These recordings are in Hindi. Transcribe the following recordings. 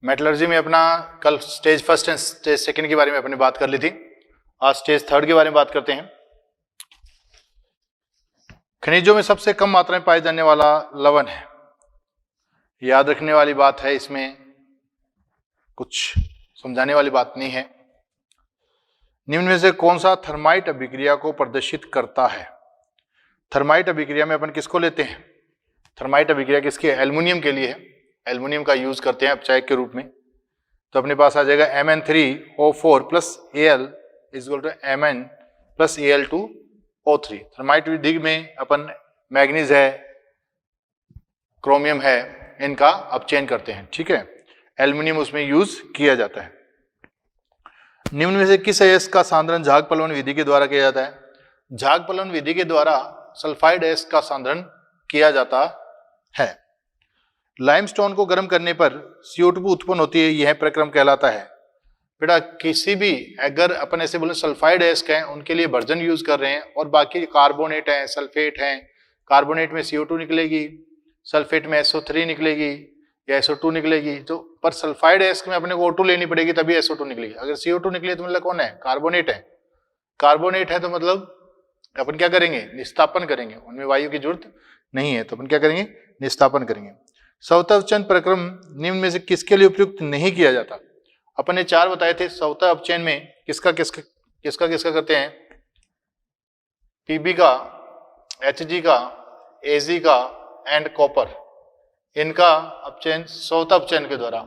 मेटलर्जी में अपना कल stage first and stage second के बारे में अपने बात कर ली थी। आज स्टेज थर्ड के बारे में बात करते हैं। खनिजों में सबसे कम मात्रा में पाए जाने वाला लवण है। याद रखने वाली बात है, इसमें कुछ समझाने वाली बात नहीं है। निम्न में से कौन सा थर्माइट अभिक्रिया को प्रदर्शित करता है? थर्माइट अभिक्रिया में अपन किसको लेते हैं? थर्माइट अभिक्रिया किसकी है? एल्युमिनियम के लिए है। एल्युमिनियम का यूज करते हैं अपचायक के रूप में। तो अपने पास आ जाएगा Mn3O4 plus Al is equal to Mn plus Al2O3। Thermite विधि में अपन मैग्नीज है, क्रोमियम है, इनका अपचयन करते हैं। ठीक है, एल्युमिनियम उसमें यूज किया जाता है। निम्न में से किस अयस्क का सांद्रण झाग पलवन विधि के द्वारा किया जाता है? झाग पलवन विधि के द्वारा सल्फाइड अयस्क का सांद्रण किया जाता है। लाइमस्टोन को गर्म करने पर CO2 उत्पन्न होती है, यह प्रक्रम कहलाता है। बेटा किसी भी अगर अपन ऐसे बोले सल्फाइड अयस्क हैं उनके लिए वर्जन यूज कर रहे हैं और बाकी कार्बोनेट हैं, सल्फेट हैं, कार्बोनेट में CO2 निकलेगी, सल्फेट में SO3 निकलेगी या SO2 निकलेगी। तो पर सल्फाइड अयस्क में अपने को O2 लेनी पड़ेगी तभी SO2 निकलेगी। अगर CO2 निकले तो मतलब कौन है? कार्बोनेट है। कार्बोनेट है तो मतलब अपन क्या करेंगे? निस्तापन करेंगे। उनमें वायु की जरूरत नहीं है तो अपन क्या करेंगे? निस्तापन करेंगे। स्वतः प्रक्रम निम्न में से किसके लिए उपयुक्त नहीं किया जाता? अपन ने 4 बताए थे। स्वतः अपचयन में किसका करते हैं? पीबी का, HG का, AG का एंड कॉपर, इनका अपचयन स्वतः अपचयन के द्वारा,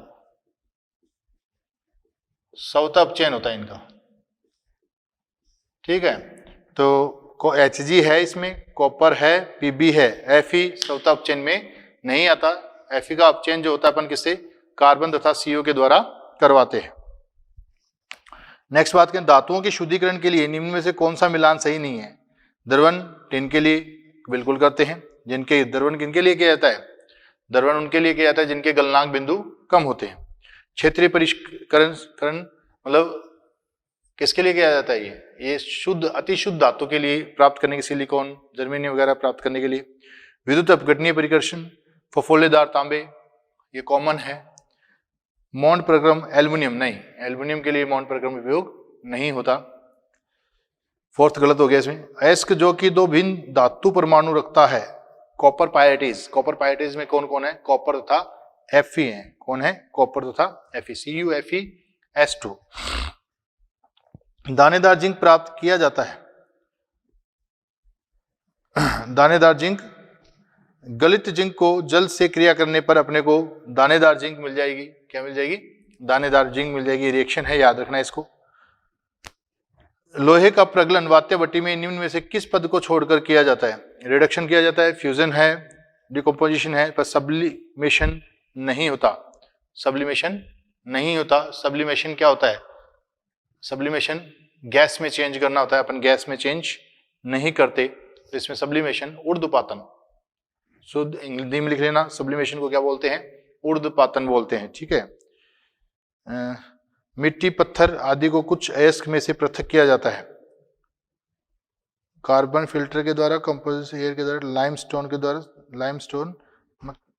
स्वतः अपचयन होता है इनका। ठीक है, तो HG है इसमें, कॉपर है, पीबी है, Fe स्वतः अपचयन में नहीं आता। Fe का अपचयन जो होता है अपन किससे? कार्बन तथा CO के द्वारा करवाते हैं। नेक्स्ट बात करें, धातुओं के शुद्धिकरण के लिए निम्न में से कौन सा मिलान सही नहीं है? द्रवण टिन के लिए बिल्कुल करते हैं। जिनके द्रवण किनके लिए किया जाता है? द्रवण उनके लिए किया जाता है जिनके गलनांक बिंदु कम होते हैं। क्षेत्रीय परिष्करण मतलब किसके लिए किया जाता है? ये शुद्ध अति शुद्ध धातु के लिए प्राप्त करने के, सिलिकॉन, जर्मेनियम वगैरह प्राप्त करने के लिए। विद्युत अपघटनीय परिकर्षण, फफोलेदार तांबे, ये कॉमन है। मौन प्रक्रम एल्युमिनियम नहीं, एल्युमिनियम के लिए मौन प्रक्रम उपयोग नहीं होता। फोर्थ गलत हो गया इसमें। अयस्क जो कि 2 भिन्न धातु परमाणु रखता है, कॉपर पायरेटिस। कॉपर पायरेटिस में कौन कौन है? कॉपर तथा Fe है। कौन है? कॉपर तथा Fe, CuFeS2। दानेदार जिंक प्राप्त किया जाता है। दानेदार जिंक, गलित जिंक को जल से क्रिया करने पर अपने को दानेदार जिंक मिल जाएगी। क्या मिल जाएगी? दानेदार जिंक मिल जाएगी। रिएक्शन है, याद रखना इसको। लोहे का प्रगलन वात्य भट्टी में निम्न में से किस पद को छोड़कर किया जाता है? रिडक्शन किया जाता है, फ्यूजन है, डिकम्पोजिशन है, पर सब्लिमेशन नहीं होता। सब्लिमेशन नहीं होता। सब्लिमेशन क्या होता है? सब्लिमेशन गैस में चेंज करना होता है, अपन गैस में चेंज नहीं करते। तो इसमें सब्लिमेशन ऊर्ध्वपातन, शुद्ध हिंदी में लिख लेना। सब्लिमेशन को क्या बोलते हैं? ऊर्ध्वपातन बोलते हैं। ठीक है। मिट्टी, पत्थर आदि को कुछ अयस्क में से पृथक किया जाता है। कार्बन फिल्टर के द्वारा, कंपोजिट एयर के द्वारा, लाइमस्टोन के द्वारा। लाइमस्टोन,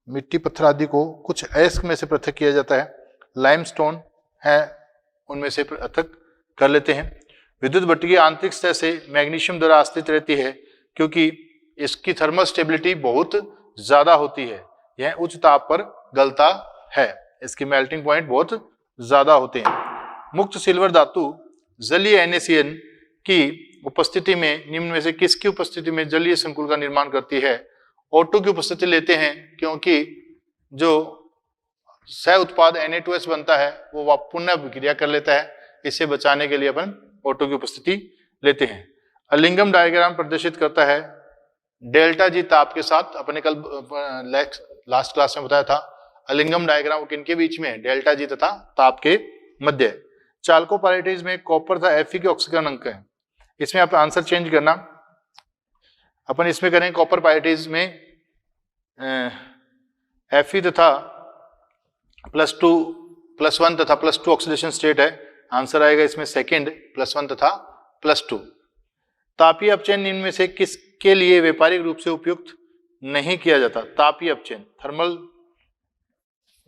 मिट्टी, पत्थर आदि को कुछ अयस्क में से पृथक किया जाता है। लाइमस्टोन है, उनमें से पृथक कर लेते हैं। विद्युत भट्टी की आंतरिक सतह से मैग्नीशियम द्वारा आश्रित रहती है क्योंकि इसकी थर्मल स्टेबिलिटी बहुत ज्यादा होती है। यह उच्च ताप पर गलता है, इसके मेल्टिंग पॉइंट बहुत ज्यादा होते हैं। मुक्त सिल्वर धातु जलीय NaCN की उपस्थिति में निम्न में से किसकी उपस्थिति में जलीय संकुल का निर्माण करती है? O2 की उपस्थिति लेते हैं क्योंकि जो सह उत्पाद Na2S बनता है वो पुनः अभिक्रिया कर लेता है। इसे बचाने के लिए अपन O2 की उपस्थिति लेते हैं। अलिंगम डायग्राम प्रदर्शित करता है डेल्टा जी ताप के साथ। अपने कल लास्ट क्लास में बताया था अलिंगम डायग्राम किनके बीच में? डेल्टा जी तथा ताप के मध्य। चाल्कोपाइरेटिस में कॉपर तथा Fe के ऑक्सीकरण अंक है। इसमें आप आंसर चेंज करना। अपन इसमें करें कॉपर पाइरेटिस में Fe तथा +2 +1 तथा +2 ऑक्सीडेशन स्टेट है। आंसर आएगा इसमें सेकंड, +1 तथा +2। तापीय अपचयन निम्न में से किसके लिए व्यापारिक रूप से उपयुक्त नहीं किया जाता? तापीय अपचयन, थर्मल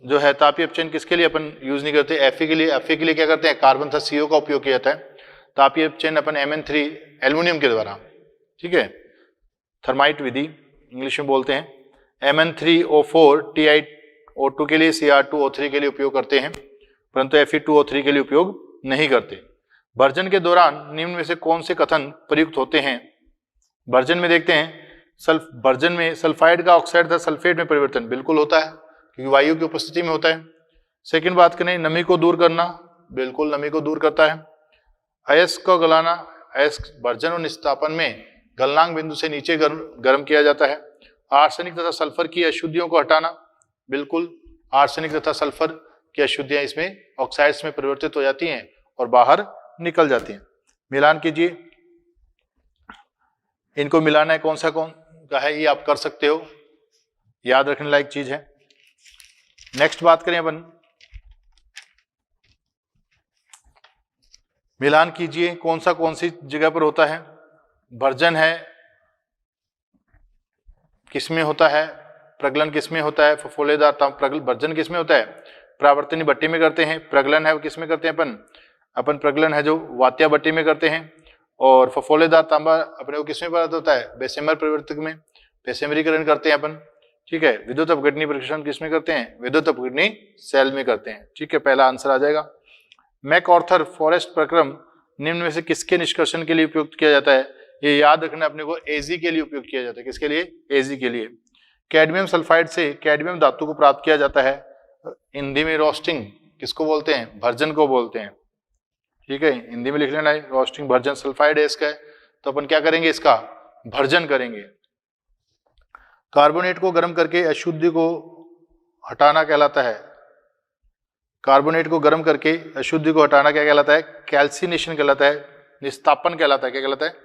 जो है तापीय अपचयन किसके लिए अपन यूज नहीं करते, Fe के लिए। Fe के लिए क्या करते हैं, कार्बन था CO का उपयोग किया जाता है। तापीय अपचयन अपन Mn3 एल्युमिनियम के द्वारा, ठीक है, थर्माइट विधि इंग्लिश में बोलते हैं, Mn3O4 TiO2 के लिए, Cr2O3 के लिए उपयोग करते हैं, परंतु Fe2O3 के लिए उपयोग नहीं करते। भर्जन के दौरान निम्न में से कौन से कथन प्रयुक्त होते हैं। भर्जन में देखते हैं, भर्जन में सल्फाइड का ऑक्साइड तथा सल्फेट में परिवर्तन बिल्कुल होता है, क्योंकि वायु की उपस्थिति में होता है। सेकंड बात करें, नमी को दूर करना, बिल्कुल नमी को दूर करता है। अयस्क को गलाना, अयस्क भर्जन और निस्तापन में गलनांक बिंदु से नीचे गर्म किया जाता है। आर्सेनिक तथा सल्फर की अशुद्धियों को हटाना, बिल्कुल आर्सेनिक तथा सल्फर की अशुद्धियां इसमें ऑक्साइड्स में परिवर्तित हो जाती हैं और बाहर निकल जाती हैं। मिलान कीजिए, इनको मिलाना है, कौन सा कौन का है ये आप कर सकते हो, याद रखने लायक चीज है। नेक्स्ट बात करें अपन, मिलान कीजिए कौन सी जगह पर होता है। भर्जन है किसमें होता है, प्रगलन किसमें होता है, फफोलेदार भर्जन किसमें होता है, प्रावर्तनी भट्टी में करते हैं। प्रगलन है वो किसमें करते हैं अपन प्रगलन है जो वात्या भट्टी में करते हैं। और फफोलेदार तांबा अपने को किसमें प्राप्त होता है, बेसेमर परिवर्तक में, बेसेमरीकरण करते हैं अपन, ठीक है। विद्युत अपघटनी प्रक्षेपण किसमें करते हैं, विद्युत अपघटनी सेल में करते हैं, ठीक है, पहला आंसर आ जाएगा। मैकऑर्थर फॉरेस्ट प्रक्रम निम्न में से किसके निष्कर्षण के लिए उपयोग किया जाता है, ये याद रखना अपने को, एजी के लिए उपयोग किया जाता है। किसके लिए, एजी के लिए। कैडमियम सल्फाइड से कैडमियम धातु को प्राप्त किया जाता है, हिंदी में रोस्टिंग किसको बोलते हैं, भर्जन को बोलते हैं, ठीक है, हिंदी में लिख लेना है रोस्टिंग भर्जन। सल्फाइड है इसका, तो अपन क्या करेंगे, इसका भर्जन करेंगे। कार्बोनेट को गर्म करके अशुद्धि को हटाना कहलाता है, कार्बोनेट को गर्म करके अशुद्धि को हटाना क्या कहलाता है, कैल्सिनेशन कहलाता है, निस्तापन कहलाता है, क्या कहलाता है,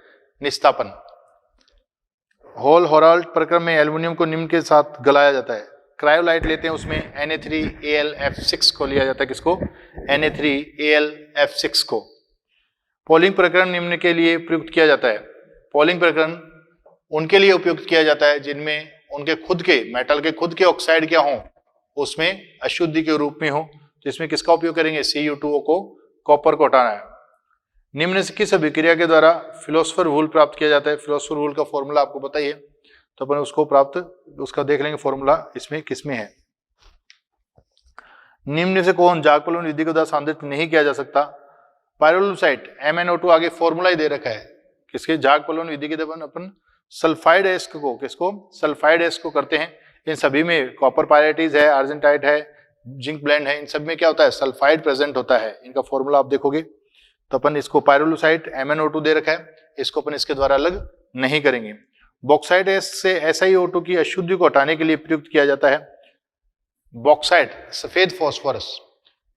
निस्तापन। होल होराल्ट प्रक्रम में एल्युमिनियम को निम्न के साथ गलाया जाता है। क्रायोलाइट लेते हैं, उसमें Na3AlF6 को लिया जाता है, किसको, Na3AlF6 को। पॉलिंग प्रकरण निम्न के लिए प्रयुक्त किया जाता है। पॉलिंग प्रकरण उनके लिए उपयुक्त किया जाता है जिनमें उनके खुद के मेटल के खुद के ऑक्साइड क्या हो, उसमें अशुद्धि के रूप में हो, तो इसमें किसका उपयोग करेंगे, Cu2O को, कॉपर को हटाना है। निम्न से किस अभिक्रिया के द्वारा फिलोसफर वूल प्राप्त किया जाता है। फिलोसफर वूल का फॉर्मूला आपको पता ही है, तो अपन उसको उसका देख लेंगे फॉर्मूला इसमें किसमें है। निम्न से कौन जागपलवन विधि के द्वारा सांद्रित नहीं किया जा सकता। पायरोलुसाइट MnO2 आगे फॉर्मूला ही दे रखा है, किसके, जागपलवन विधि के द्वारा अपन सल्फाइड एस्क को, किसको, सल्फाइड एस्क को करते हैं। इन सभी में कॉपर पायरेटीज है, आर्जेंटाइट है, जिंक ब्लेंड है, इन सब में क्या होता है, सल्फाइड प्रेजेंट होता है। इनका फॉर्मूला आप देखोगे तो अपन इसको पायरोलुसाइट MnO2 दे रखा है, इसको अपन इसके द्वारा अलग नहीं करेंगे। बॉक्साइट से SiO2 की अशुद्धि को हटाने के लिए प्रयुक्त किया जाता है। बॉक्साइट सफेद फॉस्फोरस,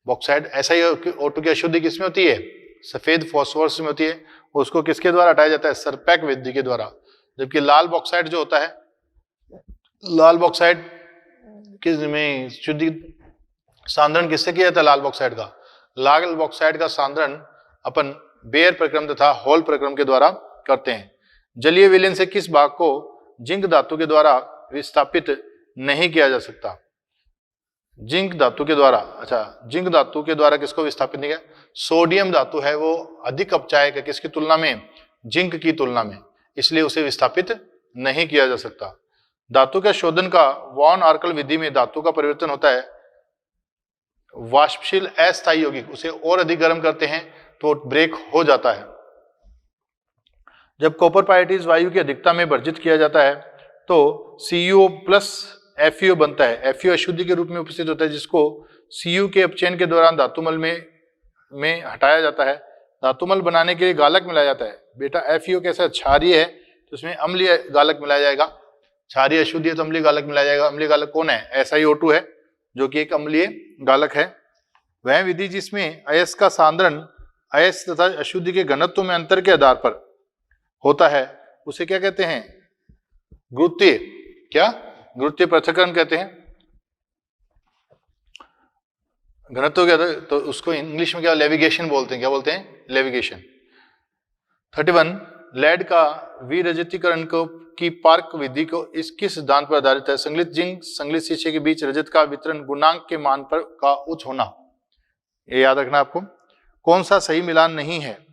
बॉक्साइट SiO2 की अशुद्धि किसमें होती है, सफेद फॉस्फोरस में होती है, उसको किसके द्वारा हटाया जाता है, सरपैक विधि के द्वारा। जबकि लाल बॉक्साइट जो होता है, लाल बॉक्साइट में शुद्धि सांद्रण किससे किया जाता है, लाल बॉक्साइट का, लाल बॉक्साइट का सांद्रण अपन बेयर प्रक्रम तथा हॉल प्रक्रम के द्वारा करते हैं। जलीय विलयन से किस भाग को जिंक धातु के द्वारा विस्थापित नहीं किया जा सकता। जिंक धातु के द्वारा, अच्छा, जिंक धातु के द्वारा किसको विस्थापित नहीं किया, सोडियम धातु है वो अधिक अपचायक है, किसकी तुलना में, जिंक की तुलना में, इसलिए उसे विस्थापित नहीं किया जा सकता। धातु के शोधन का वॉन आर्कल विधि में धातु का परिवर्तन होता है वाष्पशील अस्थायी यौगिक, उसे और अधिक गर्म करते हैं तो ब्रेक हो जाता है। जब कॉपर पायरेटीज वायु की अधिकता में वर्जित किया जाता है तो Cu प्लस FeO बनता है। FeO अशुद्धि के रूप में उपस्थित होता है, जिसको Cu के अपचयन के दौरान धातुमल में हटाया जाता है। धातुमल बनाने के लिए गालक मिलाया जाता है। बेटा FeO कैसा, क्षारीय है तो उसमें अम्लीय गालक मिलाया जाएगा, क्षारीय अशुद्धि है तो अम्लीय गालक मिलाया जाएगा। अम्लीय गालक कौन है, SiO2 है, जो कि एक अम्लीय गालक है। वह विधि जिसमें अयस्क का सांद्रण अयस्क तथा अशुद्धि के घनत्व में अंतर के आधार पर होता है, उसे क्या कहते हैं, गुरुत्वीय, क्या, गुरुत्वीय पृथक्करण कहते हैं। घनत्व क्या था, तो उसको इंग्लिश में क्या, लेविगेशन बोलते हैं, क्या बोलते हैं, लेविगेशन। 31 लेड का विरजतीकरण को की पार्क विधि को किस सिद्धांत पर आधारित है? संगलित जिंक संगलित शीशे के बीच रजत का वितरण गुणांक के मान पर का उच्च होना, ये याद रखना आपको। कौन सा सही मिलान नहीं है?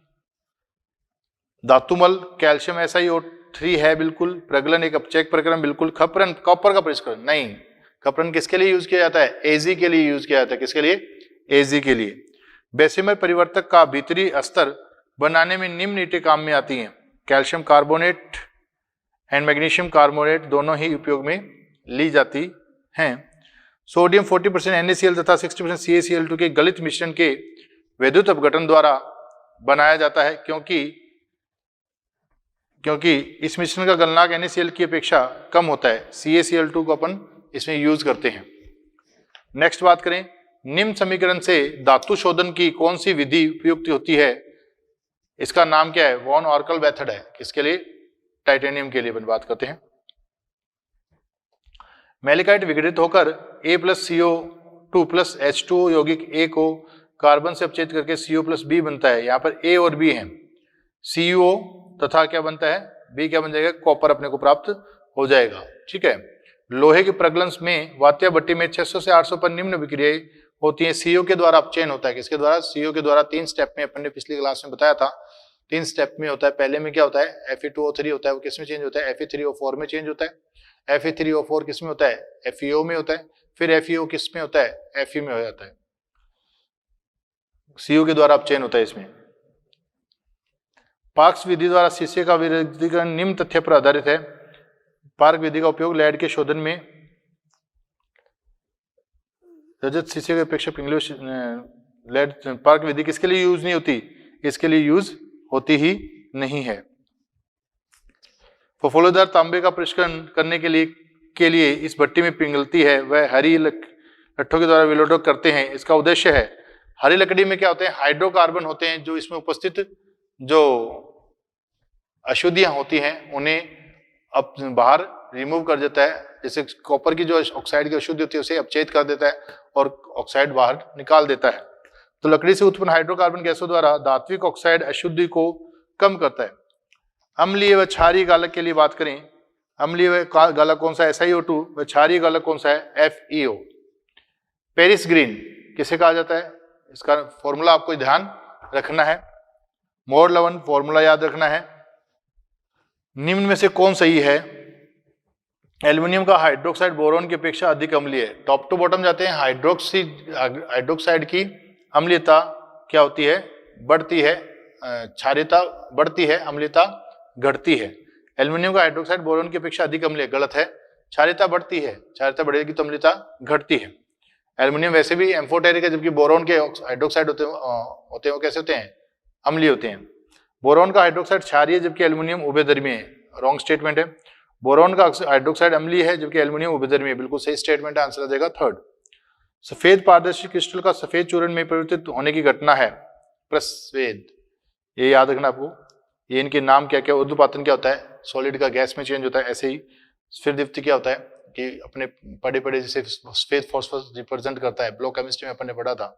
धातुमल कैल्शियम SiO3 है बिल्कुल, प्रगलन एक अपचयक प्रक्रम बिल्कुल, खपरन कॉपर का परिष्करण नहीं। खपरन किसके लिए यूज किया जाता है? एजी के लिए यूज किया जाता है। किसके लिए? एजी के लिए। बेसिमर परिवर्तक का भीतरी अस्तर बनाने में निम्न ईंटें काम में आती हैं? Calcium carbonate and magnesium carbonate दोनों ही उपयोग में ली जाती हैं। सोडियम 40% NaCl तथा 60% CaCl2 के गलित मिश्रण के विद्युत अपघटन द्वारा बनाया जाता है, क्योंकि इस मिश्रण का गलनांक NaCl की अपेक्षा कम होता है। CaCl2 को अपन इसमें यूज करते हैं। नेक्स्ट बात करें, निम्न समीकरण से धातु शोधन की कौन सी विधि उपयुक्त होती है? इसका नाम क्या है? वॉन ऑर्कल मेथड है। किसके लिए? टाइटेनियम के लिए अपन बात करते हैं। मेलिकाइट विघटित होकर A+CO2+H2O यौगिक A को कार्बन से अपचयित करके CO+B बनता है। यहाँ पर A और B है, CuO तथा क्या बनता है? B क्या बन जाएगा? कॉपर अपने को प्राप्त हो जाएगा। ठीक है। लोहे के प्रगलन में वात्या भट्टी में 600 से 800 पर निम्न विक्रियाएं होती हैं। CO के द्वारा अपचयन होता है। किसके द्वारा? CO के द्वारा। 3 स्टेप में अपन ने पिछली क्लास में बताया था। 3 स्टेप में होता है। पहले में क्या होता है? Fe2O3 होता है, वो किस में चेंज होता है? Fe3O4 में चेंज होता है। Fe3O4 किस में होता है? FeO में होता है। फिर FeO किस में होता है? Fe में हो जाता है। CO के द्वारा अपचयन होता है इसमें। पार्क्स विधि द्वारा शीशे का विरजतीकरण निम्न तथ्य पर आधारित है। पार्क विधि का उपयोग लेड के शोधन में रजत शीशे की अपेक्षा पिंगली लेड। पार्क विधि किसके लिए यूज नहीं होती? इसके लिए यूज होती ही नहीं है। फफोलेदार तांबे का परिष्करण करने के लिए इस भट्टी में पिघलती है, वह हरी लट्ठों के द्वारा विलोडक करते हैं। इसका उद्देश्य है, हरी लकड़ी में क्या होते हैं? हाइड्रोकार्बन होते हैं, जो इसमें उपस्थित जो अशुद्धियां होती हैं उन्हें अब बाहर रिमूव कर देता है। जैसे कॉपर की जो ऑक्साइड की अशुद्धि होती है उसे अपचयित कर देता है और ऑक्साइड बाहर निकाल देता है। तो लकड़ी से उत्पन्न हाइड्रोकार्बन गैसों द्वारा धात्विक ऑक्साइड अशुद्धि को कम करता है। अम्लीय व क्षारीय गालक के लिए बात करें, अम्लीय गालक कौन सा है? SiO2। व क्षारीय गालक कौन सा है? FeO। पेरिस ग्रीन किसे कहा जाता है? इसका फॉर्मूला आपको ध्यान रखना है। मोर लवण फॉर्मूला याद रखना है। निम्न में से कौन सही है? एल्युमिनियम का हाइड्रोक्साइड बोरोन की अपेक्षा अधिक अम्लीय है। टॉप टू बॉटम जाते हैं। हाइड्रोक्साइड की अम्लीयता क्या होती है? बढ़ती है। क्षारीयता बढ़ती है, अम्लीयता घटती है। एल्युमिनियम का हाइड्रोक्साइड बोरोन की अपेक्षा अधिक अम्लीय, गलत है। क्षारीयता बढ़ती है, क्षारीयता बढ़ेगी तो अम्लीयता घटती है। एल्युमिनियम वैसे भी एम्फोटेरिक है, जबकि बोरोन के हाइड्रोक्साइड होते हैं वो कैसे होते हैं? अम्लीय होते हैं। बोरोन का हाइड्रोक्साइड क्षारीय जबकि एल्युमिनियम उभयधर्मी है। रॉन्ग स्टेटमेंट है। बोरोन का हाइड्रोक्साइड अम्लीय है जबकि एल्युमिनियम उभयधर्मी है। बिल्कुल सही स्टेटमेंट है। आंसर आ जाएगा थर्ड। सफेद पारदर्शी क्रिस्टल का सफेद चूर्ण में परिवर्तित होने की घटना है प्रस्वेद। ये याद रखना आपको। ये इनके नाम क्या क्या? ऊर्ध्वपातन क्या होता है? सॉलिड का गैस में चेंज होता है। ऐसे ही स्फीर दीप्ति क्या होता है कि अपने पढ़े जैसे सफेद फॉस्फोरस रिप्रेजेंट करता है। ब्लॉक केमिस्ट्री में अपन ने पढ़ा था।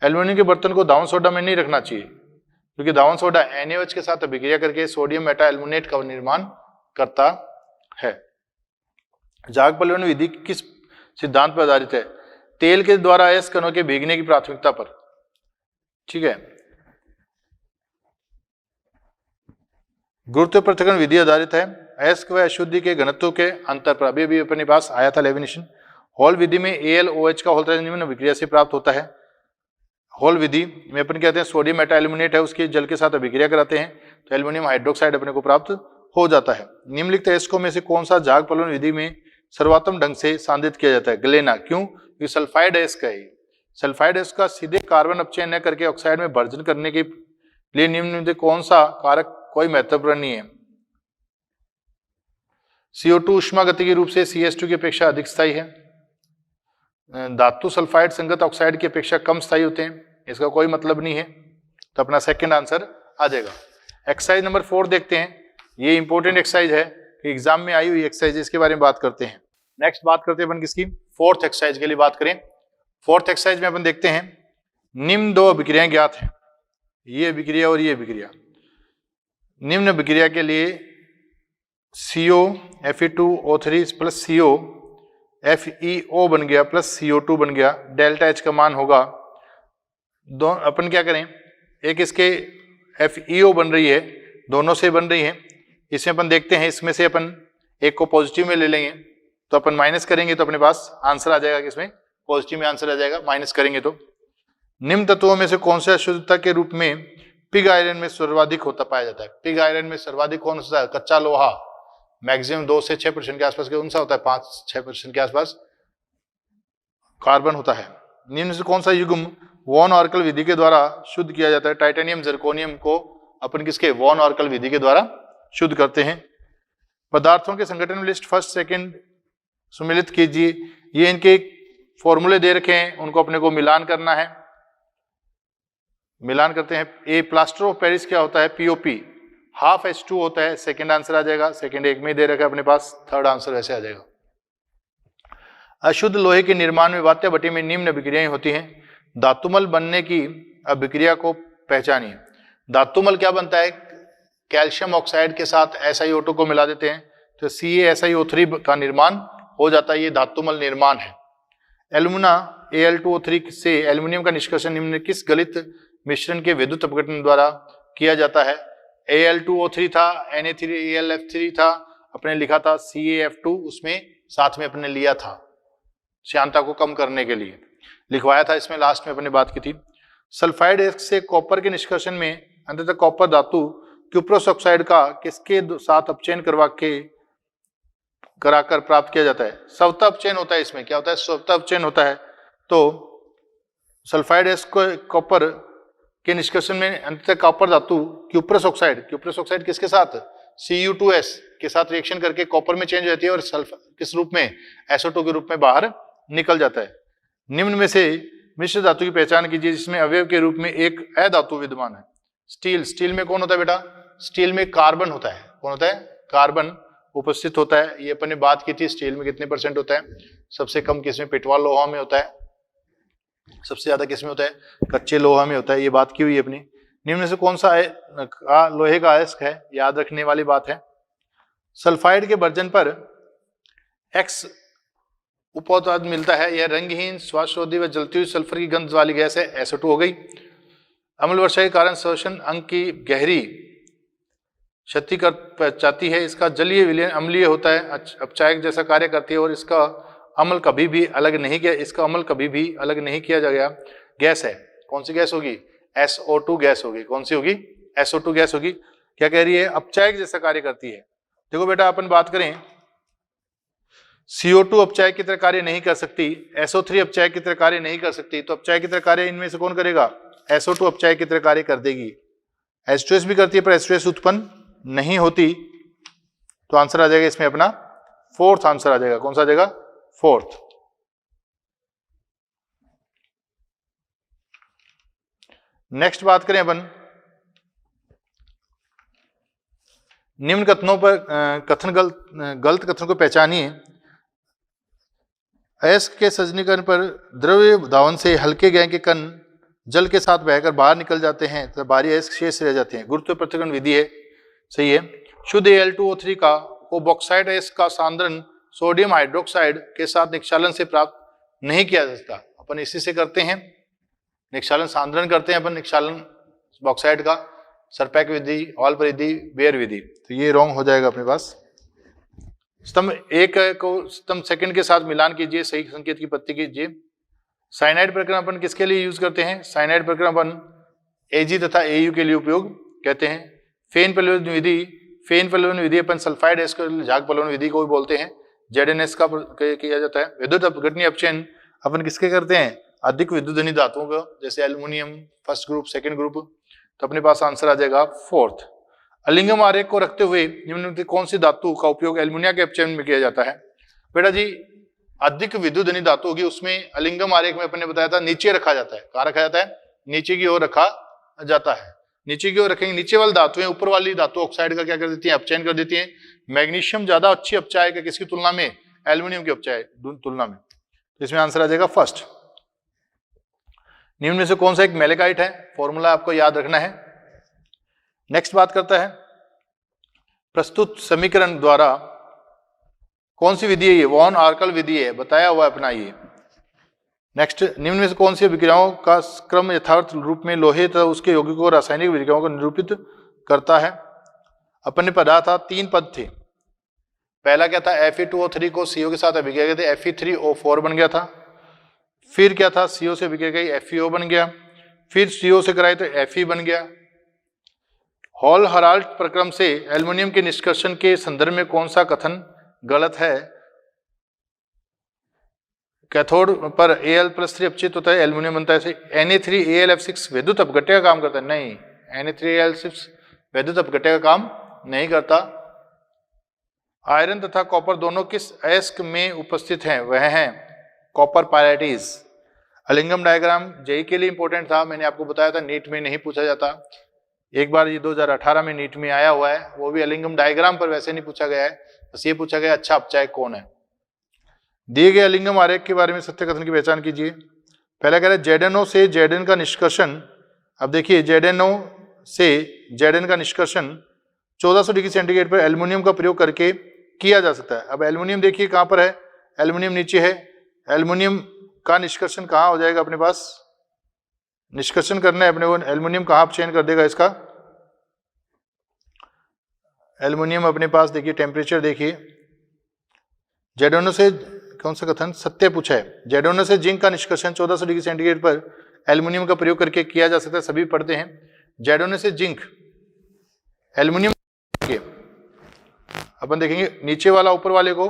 एल्युमिनियम के बर्तन को दावन सोडा में नहीं रखना चाहिए, क्योंकि दावन सोडा NaOH के साथ अभिक्रिया करके सोडियम मेटा एल्युमिनेट का निर्माण करता है। जाग परिवहन विधि किस सिद्धांत पर आधारित है? तेल के द्वारा अयस्क कणों के भीगने की प्राथमिकता पर। ठीक है। गुरुत्व पृथक्करण विधि आधारित है। अयस्क व अशुद्धि के घनत्व के अंतर पर अभी अपने पास आया था लेविनेशन। हॉल विधि में AlOH का होल निम्न विक्रिया से प्राप्त होता है। हॉल विधि में अपन कहते हैं सोडियम मेटा एल्युमिनेट है, उसके जल के साथ अभिक्रिया कराते हैं तो एल्युमिनियम हाइड्रोक्साइड अपने को प्राप्त हो जाता है। निम्नलिखित अयस्कों में से कौन सा जाग परिवहन विधि में सर्वोत्तम ढंग से सांद्रित किया जाता है? गलेना। क्यों? क्योंकि सल्फाइड अयस्क है। सल्फाइड अयस्क का सीधे कार्बन अपचयन न करके ऑक्साइड में भर्जन करने के लिए निम्न में कौन सा कारक कोई महत्वपूर्ण नहीं है? CO2 ऊष्मागतिकी रूप से CH2 की अपेक्षा अधिक स्थायी है। धातु सल्फाइड संगत ऑक्साइड की अपेक्षा कम स्थायी होते हैं। इसका कोई मतलब नहीं है, तो अपना सेकंड आंसर आ जाएगा। एक्सरसाइज नंबर 4 देखते हैं। ये इंपॉर्टेंट एक्सरसाइज है कि एग्जाम में आई हुई एक्सरसाइज, इसके बारे में बात करते हैं। नेक्स्ट बात करते हैं अपन किसकी? फोर्थ एक्सरसाइज के लिए बात करें। फोर्थ एक्सरसाइज में अपन देखते हैं निम्न दो अभिक्रियाएं ज्ञात हैं। ये अभिक्रिया और ये अभिक्रिया। निम्न अभिक्रिया के लिए CO Fe2O3 plus CO FeO बन गया प्लस CO2 बन गया, डेल्टा H का मान होगा अपन क्या करें, एक इसके FeO बन रही है, दोनों से बन रही है, इसमें अपन देखते हैं, इसमें से अपन एक को पॉजिटिव में ले लेंगे तो अपन माइनस करेंगे तो अपने पास आंसर आ जाएगा, किसमें पॉजिटिव में आंसर आ जाएगा, माइनस करेंगे तो। निम्न तत्वों में से कौन से अशुद्धता के रूप में पिग आयरन में सर्वाधिक होता पाया जाता है? पिग आयरन में सर्वाधिक कौन सा है? कच्चा लोहा, मैक्सिमम 2 से 6% के आसपास, कौन सा होता है? 5-6% के आसपास कार्बन होता है। निम्न से कौन सा युग्म वॉन ऑर्कल विधि के द्वारा शुद्ध किया जाता है? टाइटेनियम जर्कोनियम को अपन किसके वॉन ऑर्कल विधि के द्वारा शुद्ध करते हैं। पदार्थों के संगठन में लिस्ट फर्स्ट सेकंड सुमिलित कीजिए। ये इनके फॉर्मूले दे रखे हैं, उनको अपने को मिलान करना है, मिलान करते हैं। ए प्लास्टर ऑफ पेरिस क्या होता है? POP हाफ H2 होता है, सेकंड आंसर आ जाएगा, सेकंड एक में दे रखा है अपने पास, थर्ड आंसर वैसे आ जाएगा। अशुद्ध लोहे के निर्माण में वात्या भट्टी में निम्न अभिक्रियाएं होती हैं। धातुमल बनने की अभिक्रिया को पहचानिए। धातुमल क्या बनता है? कैल्शियम ऑक्साइड के साथ SiO2 को मिला देते हैं तो CaSiO3 का निर्माण हो जाता है, ये धातुमल निर्माण है। एल्युमिना Al2O3 से एल्युमिनियम का निष्कर्षण निम्न किस गलित मिश्रण के विद्युत अपघटन द्वारा किया जाता है? Al2O3 था, Na3Al(F3) था, अपने लिखा था CaF2, उसमें साथ में अपने लिया था श्यानता को कम करने के लिए लिखवाया था, इसमें लास्ट में अपने बात की थी। सल्फाइड से कॉपर के निष्कर्षण में अंततः कॉपर धातु क्यूप्रस ऑक्साइड का किसके साथ अपचयन कराकर प्राप्त किया जाता है? स्वतः अपचयन होता है, इसमें क्या होता है? स्वतः अपचयन होता है। तो सल्फाइड कॉपर के निष्कर्षण में अंततः कॉपर धातु क्यूप्रस ऑक्साइड किसके साथ? Cu2S के साथ रिएक्शन करके कॉपर में चेंज हो जाती है और सल्फर किस रूप में? SO2 के रूप में बाहर निकल जाता है। निम्न में से मिश्र धातु की पहचान कीजिए जिसमें अवयव के रूप में एक अधातु विद्यमान है। स्टील में कौन होता है बेटा? स्टील में कार्बन होता है। कौन होता है? कार्बन उपस्थित होता है। ये अपन ने बात की थी, स्टील में कितने % होता है? सबसे कम किसमें? पिटवा लोहा में होता है, सबसे ज्यादा किसमें होता है? कच्चे लोहा में होता है, ये बात की हुई है अपनी। निम्न में से कौन सा लोहे का अयस्क है? याद रखने वाली बात है। सल्फाइड के वर्जन पर X उपोत्पाद मिलता है, यह रंगहीन, श्वासरोधी व जलती हुई सल्फर की गंध वाली गैस है, SO2 हो गई। अम्ल वर्षा के कारण श्वसन अंग की गहरी क्षति कर जाती है, इसका जलीय विलयन अम्लीय होता है, अपचायक जैसा कार्य करती है और इसका अम्ल कभी भी अलग नहीं किया गया गैस है। कौन सी गैस होगी? SO2 गैस होगी। कौन सी होगी? SO2 गैस होगी। क्या कह रही है? अपचायक जैसा कार्य करती है। देखो बेटा, अपन बात करें CO2 अपचायक की तरह कार्य नहीं कर सकती, SO3 अपचायक की तरह कार्य नहीं कर सकती, तो अपचायक की तरह कार्य इनमें से कौन करेगा? SO2 अपचायक की तरह कार्य कर देगी। H2S भी करती है पर H2S उत्पन्न नहीं होती, तो आंसर आ जाएगा इसमें अपना फोर्थ आंसर आ जाएगा। कौन सा आ जाएगा? फोर्थ। नेक्स्ट बात करें अपन निम्न कथनों पर गलत कथनों को पहचानिए। अयस्क के सजनीकरण पर द्रव्य धावन से हल्के गैं के कण जल के साथ बहकर बाहर निकल जाते हैं तो भारी अयस्क शेष रह जाते हैं। गुरुत्व पृथक्करण विधि है, सही है। शुद्ध Al2O3 को बॉक्साइड अयस्क का सांद्रण सोडियम हाइड्रोक्साइड के साथ निक्षालन से प्राप्त नहीं किया जा सकता। अपन इसी से करते हैं निक्षालन, सांद्रण करते हैं अपन निक्षालन बॉक्साइड का, सरपैक विधि, हॉल्पर विधि, बेयर विधि। तो ये रॉन्ग हो जाएगा अपने पास। स्तंभ 1 को स्तंभ 2 के साथ मिलान कीजिए, सही संकेत की पत्ती कीजिए। साइनाइड प्रक्रम अपन किसके लिए यूज करते हैं? साइनाइड प्रक्रम अपन Ag तथा Au के लिए उपयोग कहते हैं। फेन पलवन विधि अपन सल्फाइड झाग पलवन विधि को भी बोलते हैं, ZnS का किया जाता है। विद्युत अपघटनीय अपचयन अपन किसके करते हैं? अधिक विद्युतधनी धातुओं का, जैसे aluminium first group, second group. तो अपने पास आंसर आ जाएगा फोर्थ। अलिंगम आरेख को रखते हुए निम्नलिखित कौन सी धातु का उपयोग एल्युमिनिया के अपचयन में किया जाता है? बेटा जी, अधिक विद्युतधनी धातु होगी, उसमें अलिंगम आरेख में अपन ने बताया था नीचे रखा जाता है। कहाँ रखा जाता है? नीचे की ओर रखा जाता है। नीचे की ओर रखेंगे, नीचे वाली धातुएं ऊपर वाली धातु ऑक्साइड का क्या कर देती है? अपचयन कर देती है। मैग्नीशियम ज्यादा अच्छी अपचायक है किसकी तुलना में? एल्युमिनियम की अपचायक तुलना में। तो इसमें आंसर आ जाएगा फर्स्ट। निम्न में से कौन सा एक मैलेकाइट है? फॉर्मूला आपको याद रखना है। नेक्स्ट बात करता है प्रस्तुत समीकरण द्वारा कौन सी विधि है ये? वॉन आर्कल विधि है, बताया हुआ है अपना ये। नेक्स्ट, निम्न में से कौन सी अभिक्रियाओं का क्रम यथार्थ रूप में लोहे तथा उसके यौगिकों को रासायनिक अभिक्रियाओं को निरूपित करता है? अपन ने पढ़ा था 3 पद थे। पहला क्या था? Fe2O3 को CO के साथ अभिक्रिया करते Fe3O4 बन गया था। फिर क्या था? CO से अभिक्रिया गई FeO बन गया। फिर CO से कराई तो Fe बन गया। हॉल हराल्ट प्रक्रम से एल्युमिनियम के निष्कर्षण के संदर्भ में कौन सा कथन गलत है? कैथोड पर Al+3 अपचित होता है, एल्युमिनियम बनता है। Na3AlF6 विद्युत अपघट्य का काम करता है? नहीं, Na3Al6 विद्युत अपघट्य का काम नहीं करता। आयरन तथा कॉपर दोनों किस अयस्क में उपस्थित हैं? वह हैं कॉपर पायराइटिस। अलिंगम डायग्राम जेई के लिए इंपॉर्टेंट था, मैंने आपको बताया था, नीट में नहीं पूछा जाता। एक बार ये 2018 में नीट में आया हुआ है, वो भी अलिंगम डायग्राम पर, वैसे नहीं पूछा गया है, बस ये पूछा गया अच्छा अपचायक कौन है। दिए गए अलिंगम आरेख के बारे में सत्य कथन की पहचान कीजिए। पहला कह रहा है जेडेनो से जेडेन का निष्कर्षण। अब देखिए, जेडेनो से जेडेन का निष्कर्षण 1400 डिग्री सेंटीग्रेड पर एल्युमिनियम का प्रयोग करके किया जा सकता है। अब एल्युमिनियम देखिए कहां पर है, एल्युमिनियम नीचे है। एल्युमिनियम का निष्कर्षण कहां हो जाएगा अपने पास? निष्कर्षण करना है अपने को, एल्युमिनियम कहां चयन कर देगा इसका? एल्युमिनियम अपने पास देखिए, टेम्परेचर देखिए, जेडेनो से कौन सा कथन सत्य पूछा है? जेडेनो से जिंक का निष्कर्षण 1400 डिग्री सेंटीग्रेड पर एल्युमिनियम का प्रयोग करके किया जा सकता है, सभी पढ़ते हैं। जेडेनो से जिंक एल्युमिनियम के अपन देखेंगे, नीचे वाला ऊपर वाले को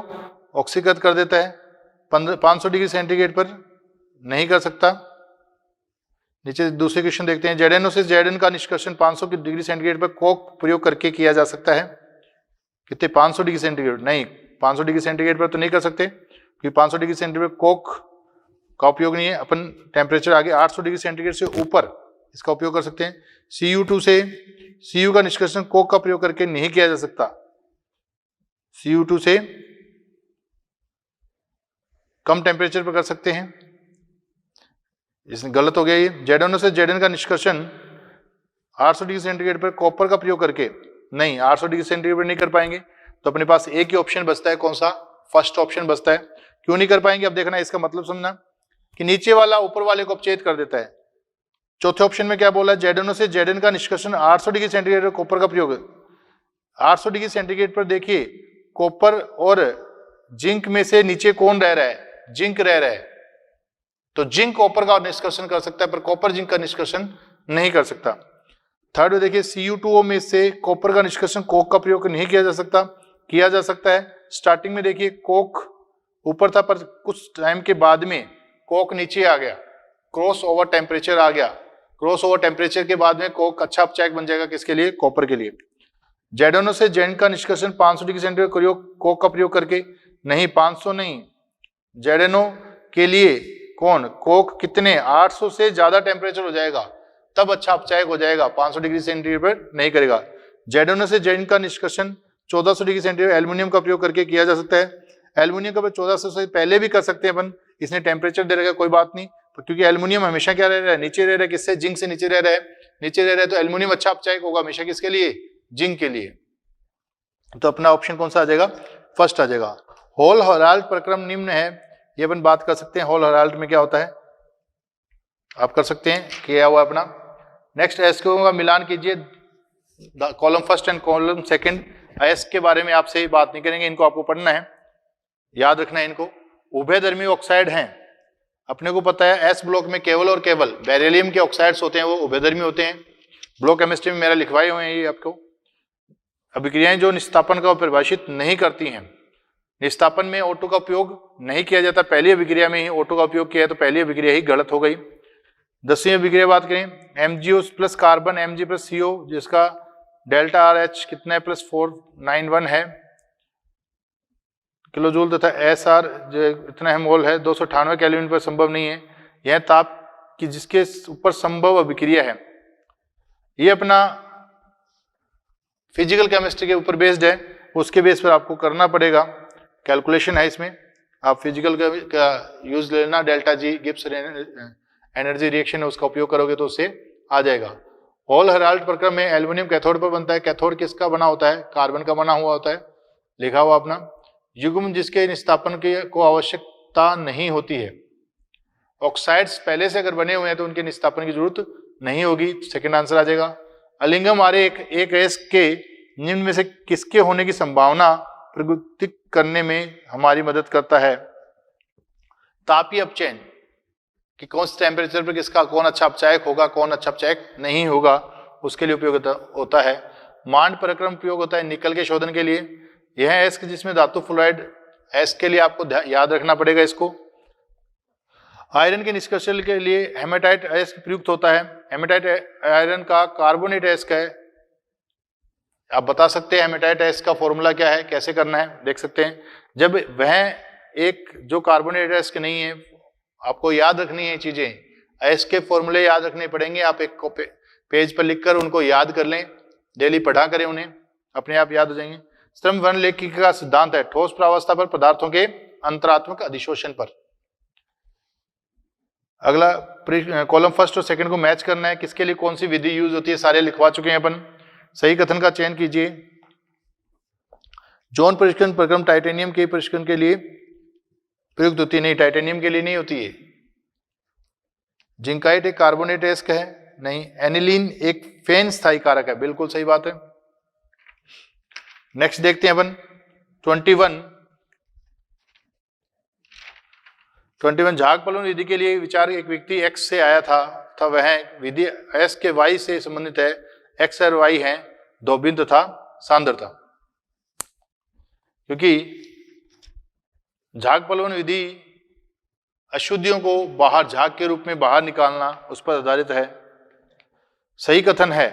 ऑक्सीकृत कर देता है 500 डिग्री सेंटीग्रेड पर, नहीं कर सकता। नीचे दूसरे क्वेश्चन देखते हैं, जेडेनो से जेडेन का निष्कर्षण 500 डिग्री सेंटीग्रेड पर कोक प्रयोग करके किया जा सकता है। कितने? 500 डिग्री सेंटीग्रेड? नहीं, 500 डिग्री सेंटीग्रेड पर तो नहीं कर सकते, क्योंकि 500 डिग्री सेंटीग्रेड पर कोक का उपयोग नहीं है। अपन टेम्परेचर आगे 800 डिग्री सेंटीग्रेड से ऊपर इसका उपयोग कर सकते हैं। Cu2 से Cu का निष्कर्षण कोक का प्रयोग करके नहीं किया जा सकता। Cu2 से कम टेम्परेचर पर कर सकते हैं, इसमें गलत हो गया ये। जेडेनो से जेडेन का निष्कर्षण 800 डिग्री सेंटीग्रेड पर कॉपर का प्रयोग करके नहीं, 800 डिग्री सेंटीग्रेड पर नहीं कर पाएंगे, तो अपने पास एक ही ऑप्शन बचता है, कौन सा? फर्स्ट ऑप्शन बचता है। क्यों नहीं कर पाएंगे? अब देखना, इसका मतलब समझना कि नीचे वाला ऊपर वाले को अपचेत कर देता है। चौथे ऑप्शन में क्या बोला? जेडेनो से जेडेन का निष्कर्षण 800 डिग्री सेंटीग्रेड पर कॉपर का प्रयोग। 800 डिग्री सेंटीग्रेड पर देखिए, कॉपर और जिंक में से नीचे कौन रह रहा है? जिंक रह रहा है, तो जिंक कॉपर का निष्कर्षण कर सकता है, पर कॉपर जिंक का निष्कर्षण नहीं कर सकता। थर्ड में देखिए, Cu2O में से कॉपर का निष्कर्षण कोक का प्रयोग नहीं किया जा सकता, किया जा सकता है। स्टार्टिंग में देखिए कोक ऊपर था, पर कुछ टाइम के बाद में कोक नीचे आ गया, क्रॉस ओवर टेम्परेचर आ गया। क्रॉस ओवर टेम्परेचर के बाद में कोक अच्छा अपचायक बन जाएगा, किसके लिए? कॉपर के लिए। जेडेनो से जेडेन का निष्कर्षण 500 डिग्री सेंटीग्रेड प्रयोग कोक का प्रयोग करके नहीं, 500 नहीं, जेडेनो के लिए कौन? कोक कितने? 800 से ज्यादा टेम्परेचर हो जाएगा, तब अच्छा अपचायक हो जाएगा, 500 डिग्री सेंटीग्रेड पर नहीं करेगा। जेडेनो से जेडेन का निष्कर्षण 1400 डिग्री सेंटीग्रेड एल्युमिनियम का प्रयोग करके किया जा सकता है। एल्युमिनियम का 1400 से पहले भी कर सकते हैं अपन, इसने टेम्परेचर दे रखा है, कोई बात नहीं, क्योंकि एल्युमिनियम हमेशा क्या रह रहा है? नीचे रह रहा है। किससे? जिंक से नीचे रह रहा है। नीचे रह रहा है तो एल्युमिनियम अच्छा अपचायक होगा हमेशा, किसके लिए? जिंक के लिए। तो अपना ऑप्शन कौन सा आ जाएगा? फर्स्ट आ जाएगा। हॉल हराल्ट प्रक्रम निम्न है, ये अपन बात कर सकते हैं। हॉल हराल्ट में क्या होता है आप कर सकते हैं, किया हुआ अपना। नेक्स्ट अयस्कों का मिलान कीजिए, column first and column second. अयस्क के बारे में आपसे बात नहीं करेंगे, इनको आपको पढ़ना है, याद रखना है इनको। उभयधर्मी ऑक्साइड हैं, अपने को पता है एस ब्लॉक में केवल और केवल बेरिलियम के ऑक्साइड्स होते हैं, वो उभयधर्मी होते हैं। ब्लॉक केमिस्ट्री में मेरा लिखवाए हुए हैं ये आपको। अभिक्रियाएं जो निस्तापन का परिभाषित नहीं करती हैं, निस्तापन में O2 का उपयोग नहीं किया जाता, पहली अभिक्रिया में ही O2 का उपयोग किया है, तो पहली अभिक्रिया ही गलत हो गई। 10वीं अभिक्रिया बात करें, MgO plus carbon Mg plus CO, जिसका डेल्टा RH कितना है? +491 है किलो जूल, तथा SR जो इतना है मोल है, 298 केल्विन पर संभव नहीं है। यह ताप की जिसके ऊपर संभव अभिक्रिया है, ये अपना फिजिकल केमिस्ट्री के ऊपर बेस्ड है, उसके बेस पर आपको करना पड़ेगा। कैलकुलेशन है इसमें, आप फिजिकल का यूज लेना, delta G Gibbs energy reaction है उसका उपयोग करोगे तो उससे आ जाएगा। होल हेराल्ड प्रक्रम में एल्युमिनियम कैथोड पर बनता है। कैथोड किसका बना होता है? कार्बन का बना हुआ होता है, लिखा हुआ अपना। युग्म जिसके निस्तापन को आवश्यकता नहीं होती है। ऑक्साइड्स पहले से अगर बने हुए हैं तो उनके निस्तापन की जरूरत नहीं होगी, सेकंड आंसर आ जाएगा। अलिंगम आरेख एक एस के निम्न में से किसके होने की संभावना प्रगुप्तित करने में हमारी मदद करता है? तापीय अपचयन कि कौन से टेम्परेचर पर किसका कौन अच्छा अपचायक होगा, कौन अच्छा अपचायक नहीं होगा, उसके लिए उपयोग होता है। मांड प्रक्रम उपयोग होता है निकल के शोधन के लिए। यह एस्क जिसमें धातु फ्लोराइड, एस्क के लिए आपको याद रखना पड़ेगा इसको। आयरन के निष्कर्षण के लिए हेमेटाइट एस्क प्रयुक्त होता है। हेमेटाइट आयरन का कार्बोनेट एस्क है। आप बता सकते हैं हेमेटाइट एस्क का फॉर्मूला क्या है, कैसे करना है, देख सकते हैं। जब वह एक जो कार्बोनेट एस्क नहीं है, आपको याद रखनी है चीजें, एस्क के फॉर्मूले याद रखने पड़ेंगे। आप एक पेज पर लिखकर उनको याद कर लें, डेली पढ़ा करें उन्हें, अपने आप याद हो जाएंगे। स्तंभ वन लेखिकी का सिद्धांत है ठोस प्रावस्था पर पदार्थों के अंतरात्मक अधिशोषण पर। अगला कॉलम फर्स्ट और सेकंड को मैच करना है। किसके लिए कौन सी विधि यूज होती है, सारे लिखवा चुके हैं अपन। सही कथन का चयन कीजिए। जॉन परीक्षण प्रक्रम टाइटेनियम के परीक्षण के लिए प्रयुक्त होती है। नहीं, टाइटेनियम के लिए नहीं होती है। जिंकाइट एक कार्बोनेट एस्क है, नहीं। एनिलीन एक फेन स्थायी कारक है, बिल्कुल सही बात है। नेक्स्ट देखते हैं अपन 21 झाग पलन विधि के लिए विचार एक व्यक्ति एक्स से आया था वह विधि एस के वाई से संबंधित है। एक्स और वाई है द्रव्यंत तथा सांद्रता। क्योंकि झाग पलन विधि अशुद्धियों को बाहर झाग के रूप में बाहर निकालना, उस पर आधारित है। सही कथन है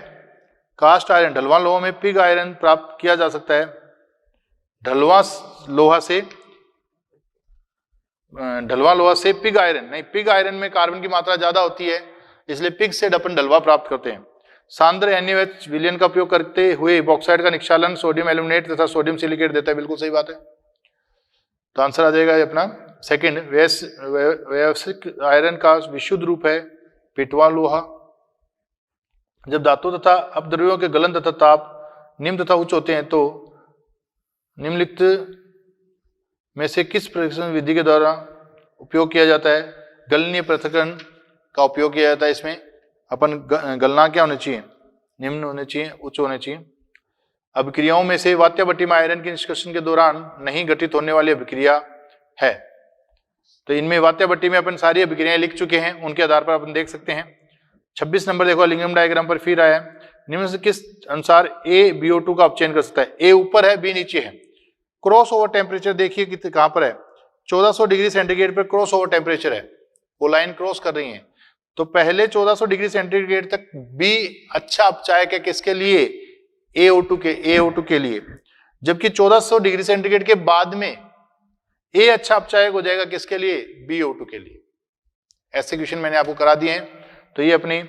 कास्ट आयरन ढलवा लोहा में पिग आयरन प्राप्त किया जा सकता है। ढलवा लोहा से पिग आयरन नहीं, पिग आयरन में कार्बन की मात्रा ज्यादा होती है, इसलिए पिग से अपन ढलवा प्राप्त करते हैं। सांद्र NaOH विलयन का उपयोग करते हुए बॉक्साइड का निक्षालन सोडियम एल्यूमिनेट तथा सोडियम सिलिकेट देता है, बिल्कुल सही बात है। तो आंसर आ जाएगा अपना सेकंड। व्यावसायिक आयरन का विशुद्ध रूप है पिटवा लोहा। जब धातु तथा अपद्रव्यों के गलन तथा ताप निम्न तथा उच्च होते हैं तो निम्नलिखित में से किस परीक्षण विधि के द्वारा उपयोग किया जाता है? गलनीय पृथक्करण का उपयोग किया जाता है। इसमें अपन गलना क्या होने चाहिए? निम्न होने चाहिए, उच्च होने चाहिए। अभिक्रियाओं में से वात्या भट्टी में आयरन के निष्कर्षण के दौरान नहीं घटित होने वाली अभिक्रिया है। तो इनमें वात्या भट्टी में अपन सारी अभिक्रियाएं लिख चुके हैं, उनके आधार पर अपन देख सकते हैं। 26 नंबर देखो, लिंगम डायग्राम पर फिर आया। निम्न से किस अनुसार A BO2 का अपचयन कर सकता है? A ऊपर है, B नीचे है। क्रॉस ओवर टेम्परेचर देखिए कितने कहां पर है, 1400 डिग्री सेंटीग्रेड पर क्रॉस ओवर टेम्परेचर है, वो लाइन क्रॉस कर रही है। तो पहले 1400 डिग्री सेंटीग्रेड तक B अच्छा अपचायक है किसके लिए? AO2 के लिए। जबकि 1400 डिग्री सेंटीग्रेड के बाद में A अच्छा अपचायक हो जाएगा किसके लिए? BO2 के लिए। ऐसे क्वेश्चन मैंने आपको करा दिए हैं। तो ये अपनी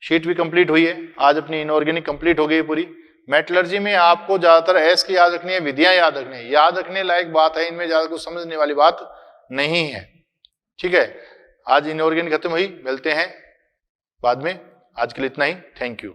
शीट भी कंप्लीट हुई है। आज अपनी इनऑर्गेनिक कंप्लीट हो गई पूरी। मेटलर्जी में आपको ज्यादातर एस की याद रखनी है, विधियां याद रखनी है, याद रखने लायक बात है, इनमें ज्यादा कुछ समझने वाली बात नहीं है। ठीक है, आज इनऑर्गेनिक खत्म हुई, मिलते हैं बाद में। आज के लिए इतना ही, थैंक यू।